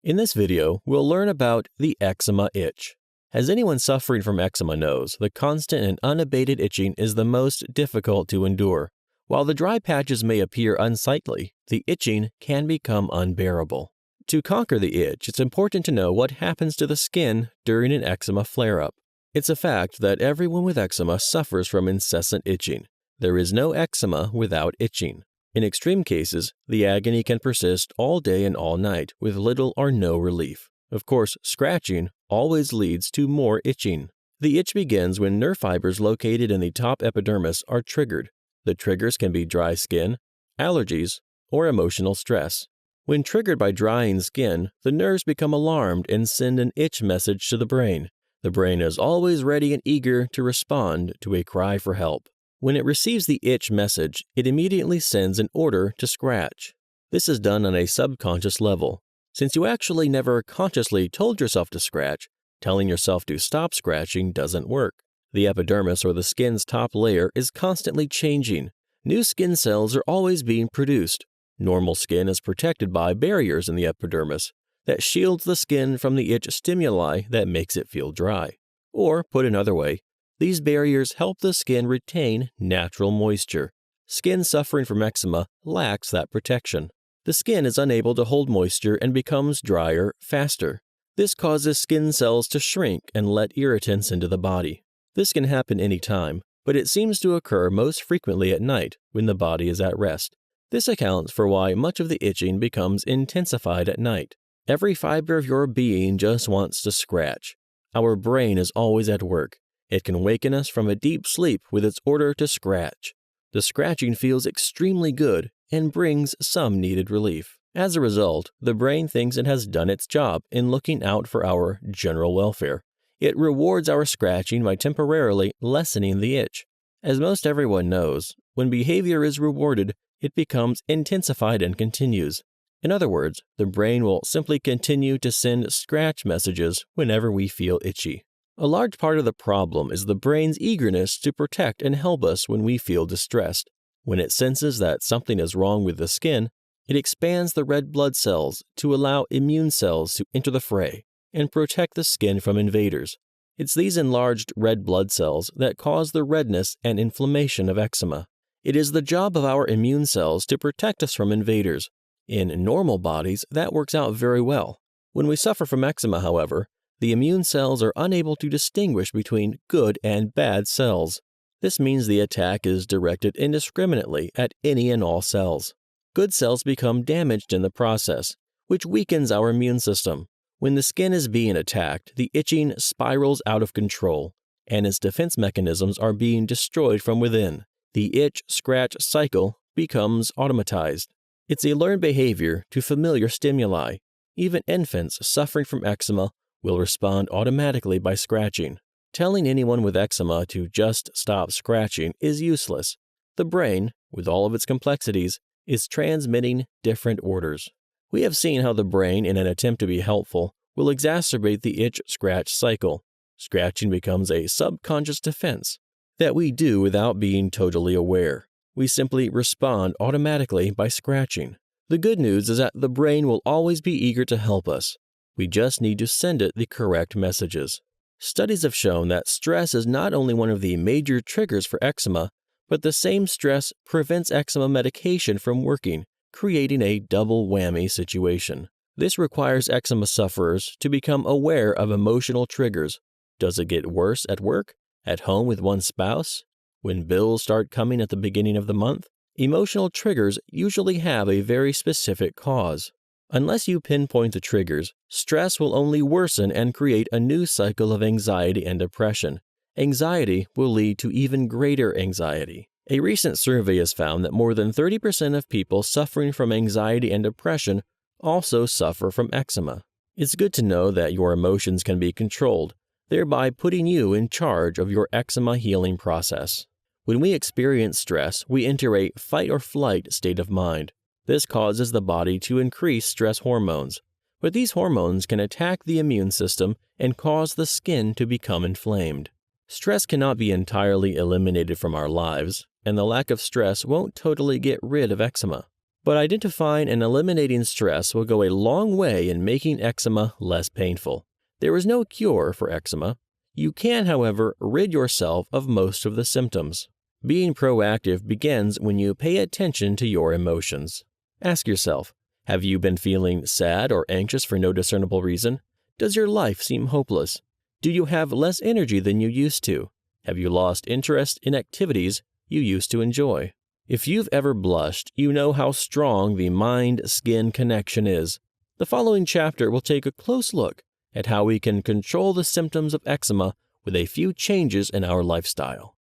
In this video, we'll learn about the eczema itch. As anyone suffering from eczema knows, the constant and unabated itching is the most difficult to endure. While the dry patches may appear unsightly, the itching can become unbearable. To conquer the itch, it's important to know what happens to the skin during an eczema flare-up. It's a fact that everyone with eczema suffers from incessant itching. There is no eczema without itching. In extreme cases, the agony can persist all day and all night with little or no relief. Of course, scratching always leads to more itching. The itch begins when nerve fibers located in the top epidermis are triggered. The triggers can be dry skin, allergies, or emotional stress. When triggered by drying skin, the nerves become alarmed and send an itch message to the brain. The brain is always ready and eager to respond to a cry for help. When it receives the itch message, it immediately sends an order to scratch. This is done on a subconscious level. Since you actually never consciously told yourself to scratch, telling yourself to stop scratching doesn't work. The epidermis, or the skin's top layer, is constantly changing. New skin cells are always being produced. Normal skin is protected by barriers in the epidermis that shields the skin from the itch stimuli that makes it feel dry. Or, put another way, these barriers help the skin retain natural moisture. Skin suffering from eczema lacks that protection. The skin is unable to hold moisture and becomes drier faster. This causes skin cells to shrink and let irritants into the body. This can happen anytime, but it seems to occur most frequently at night when the body is at rest. This accounts for why much of the itching becomes intensified at night. Every fiber of your being just wants to scratch. Our brain is always at work. It can waken us from a deep sleep with its order to scratch. The scratching feels extremely good and brings some needed relief. As a result, the brain thinks it has done its job in looking out for our general welfare. It rewards our scratching by temporarily lessening the itch. As most everyone knows, when behavior is rewarded, it becomes intensified and continues. In other words, the brain will simply continue to send scratch messages whenever we feel itchy. A large part of the problem is the brain's eagerness to protect and help us when we feel distressed. When it senses that something is wrong with the skin, it expands the red blood cells to allow immune cells to enter the fray and protect the skin from invaders. It's these enlarged red blood cells that cause the redness and inflammation of eczema. It is the job of our immune cells to protect us from invaders. In normal bodies, that works out very well. When we suffer from eczema, however, the immune cells are unable to distinguish between good and bad cells. This means the attack is directed indiscriminately at any and all cells. Good cells become damaged in the process, which weakens our immune system. When the skin is being attacked, the itching spirals out of control, and its defense mechanisms are being destroyed from within. The itch-scratch cycle becomes automatized. It's a learned behavior to familiar stimuli. Even infants suffering from eczema will respond automatically by scratching. Telling anyone with eczema to just stop scratching is useless. The brain, with all of its complexities, is transmitting different orders. We have seen how the brain, in an attempt to be helpful, will exacerbate the itch-scratch cycle. Scratching becomes a subconscious defense that we do without being totally aware. We simply respond automatically by scratching. The good news is that the brain will always be eager to help us. We just need to send it the correct messages. Studies have shown that stress is not only one of the major triggers for eczema, but the same stress prevents eczema medication from working, creating a double whammy situation. This requires eczema sufferers to become aware of emotional triggers. Does it get worse at work? At home with one's spouse? When bills start coming at the beginning of the month? Emotional triggers usually have a very specific cause. Unless you pinpoint the triggers, stress will only worsen and create a new cycle of anxiety and depression. Anxiety will lead to even greater anxiety. A recent survey has found that more than 30% of people suffering from anxiety and depression also suffer from eczema. It's good to know that your emotions can be controlled, thereby putting you in charge of your eczema healing process. When we experience stress, we enter a fight or flight state of mind. This causes the body to increase stress hormones, but these hormones can attack the immune system and cause the skin to become inflamed. Stress cannot be entirely eliminated from our lives, and the lack of stress won't totally get rid of eczema. but identifying and eliminating stress will go a long way in making eczema less painful. There is no cure for eczema. You can, however, rid yourself of most of the symptoms. Being proactive begins when you pay attention to your emotions. Ask yourself, have you been feeling sad or anxious for no discernible reason? Does your life seem hopeless? Do you have less energy than you used to? Have you lost interest in activities you used to enjoy? If you've ever blushed, you know how strong the mind-skin connection is. The following chapter will take a close look at how we can control the symptoms of eczema with a few changes in our lifestyle.